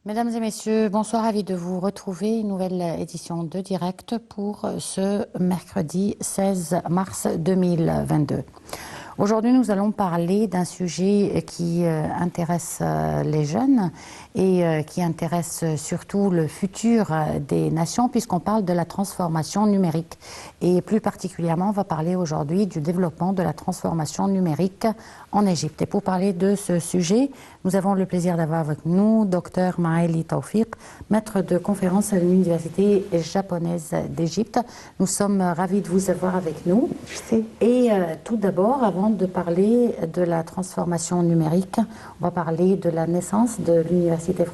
Mesdames et messieurs, bonsoir, ravi de vous retrouver. Une nouvelle édition de Direct pour ce mercredi 16 mars 2022. Aujourd'hui, nous allons parler d'un sujet qui intéresse les jeunes et qui intéresse surtout le futur des nations, puisqu'on parle de la transformation numérique. Et plus particulièrement, on va parler aujourd'hui du développement de la transformation numérique en Égypte. Et pour parler de ce sujet, nous avons le plaisir d'avoir avec nous Dr Maëli Tawfiq, maître de conférence à l'Université japonaise d'Égypte. Nous sommes ravis de vous avoir avec nous. Et tout d'abord, avant de parler de la transformation numérique, on va parler de la naissance de l'Université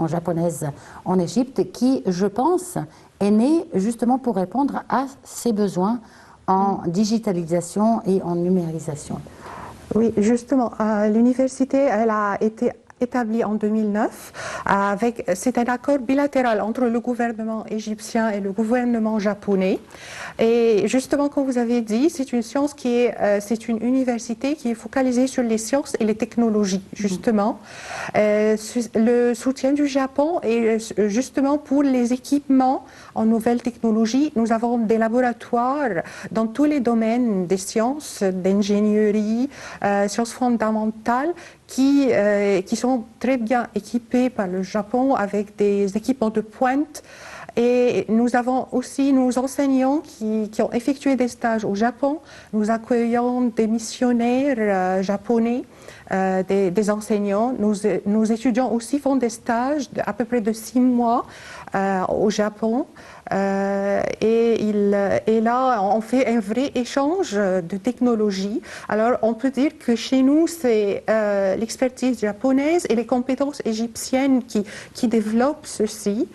japonaise en Égypte, qui, je pense, est née justement pour répondre à ces besoins en digitalisation et en numérisation. Oui, justement, l'université, elle a été établie en 2009. C'est un accord bilatéral entre le gouvernement égyptien et le gouvernement japonais. Et justement, comme vous avez dit, c'est une université qui est focalisée sur les sciences et les technologies, justement. Le soutien du Japon est justement pour les équipements en nouvelles technologies. Nous avons des laboratoires dans tous les domaines des sciences, d'ingénierie, sciences fondamentales, qui sont très bien équipés par le Japon avec des équipements de pointe. Et nous avons aussi nos enseignants qui ont effectué des stages au Japon. Nous accueillons des missionnaires japonais, des enseignants. Nos étudiants aussi font des stages à peu près de 6 mois au Japon. Et là, on fait un vrai échange de technologie. Alors, on peut dire que chez nous, c'est l'expertise japonaise et les compétences égyptiennes qui développent ceci.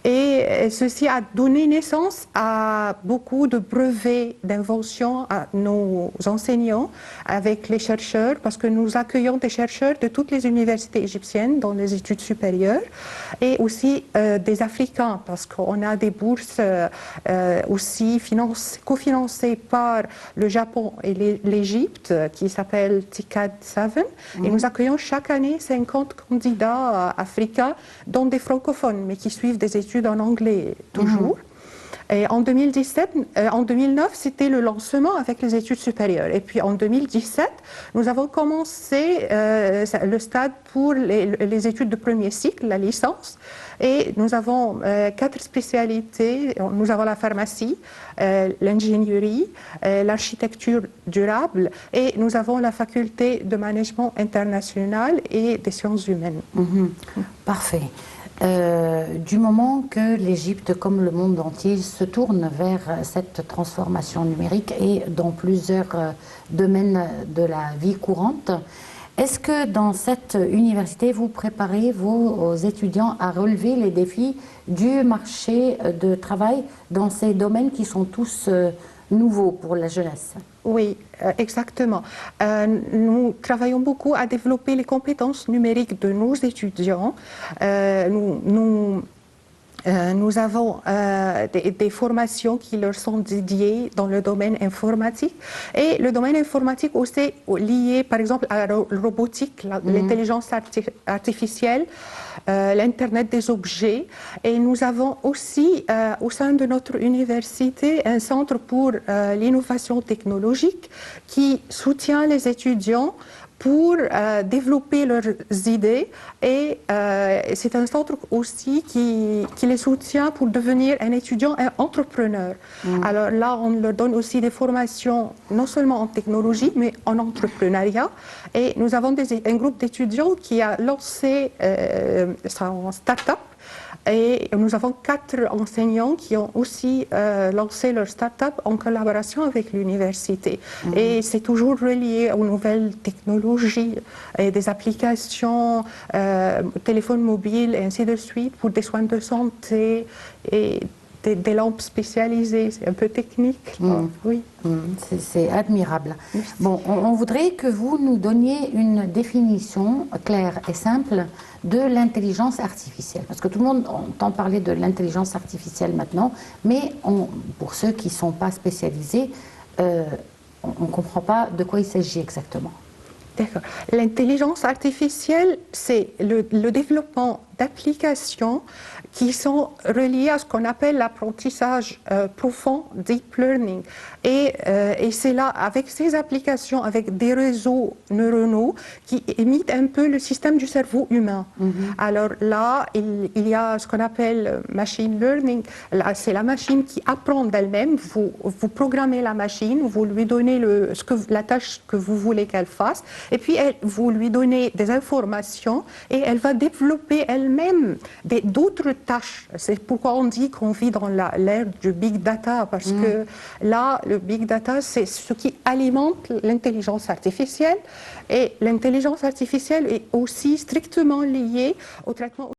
Et ceci a donné naissance à beaucoup de brevets d'invention à nos enseignants avec les chercheurs, parce que nous accueillons des chercheurs de toutes les universités égyptiennes dans les études supérieures, et aussi des Africains, parce qu'on a des bourses aussi cofinancées par le Japon et l'Égypte, qui s'appelle TICAD 7. Et nous accueillons chaque année 50 candidats africains, dont des francophones, mais qui suivent des études en anglais toujours. Et en 2009, c'était le lancement avec les études supérieures. Et puis en 2017, nous avons commencé le stade pour les études de premier cycle, la licence. Et nous avons 4 spécialités. Nous avons la pharmacie, l'ingénierie, l'architecture durable, et nous avons la faculté de management international et des sciences humaines. Parfait. Du moment que l'Égypte, comme le monde entier, se tourne vers cette transformation numérique et dans plusieurs domaines de la vie courante, est-ce que dans cette université, vous préparez vos étudiants à relever les défis du marché de travail dans ces domaines qui sont tous nouveaux pour la jeunesse? Oui, exactement. Nous travaillons beaucoup à développer les compétences numériques de nos étudiants. Nous avons des formations qui leur sont dédiées dans le domaine informatique. Et le domaine informatique aussi lié, par exemple, à la robotique, l'intelligence artificielle, l'Internet des objets. Et nous avons aussi, au sein de notre université, un centre pour l'innovation technologique qui soutient les étudiants pour développer leurs idées, et c'est un centre aussi qui les soutient pour devenir un étudiant, un entrepreneur. Alors là, on leur donne aussi des formations, non seulement en technologie, mais en entrepreneuriat. Et nous avons un groupe d'étudiants qui a lancé son start-up. Et nous avons 4 enseignants qui ont aussi lancé leur start-up en collaboration avec l'université. Et c'est toujours relié aux nouvelles technologies et des applications, téléphones mobiles et ainsi de suite, pour des soins de santé et des lampes spécialisées. C'est un peu technique. Oui. C'est admirable. Bon, on voudrait que vous nous donniez une définition claire et simple de l'intelligence artificielle. Parce que tout le monde entend parler de l'intelligence artificielle maintenant, mais pour ceux qui ne sont pas spécialisés, on ne comprend pas de quoi il s'agit exactement. D'accord. L'intelligence artificielle, c'est le développement d'applications qui sont reliées à ce qu'on appelle l'apprentissage profond, deep learning. Et c'est là, avec ces applications, avec des réseaux neuronaux qui imitent un peu le système du cerveau humain. Alors là, il y a ce qu'on appelle machine learning. Là, c'est la machine qui apprend d'elle-même. Vous programmez la machine, vous lui donnez la tâche que vous voulez qu'elle fasse, et puis vous lui donnez des informations et elle va développer elle-même d'autres tâches. C'est pourquoi on dit qu'on vit dans l'ère du big data, parce que là, le big data, c'est ce qui alimente l'intelligence artificielle, et l'intelligence artificielle est aussi strictement liée au traitement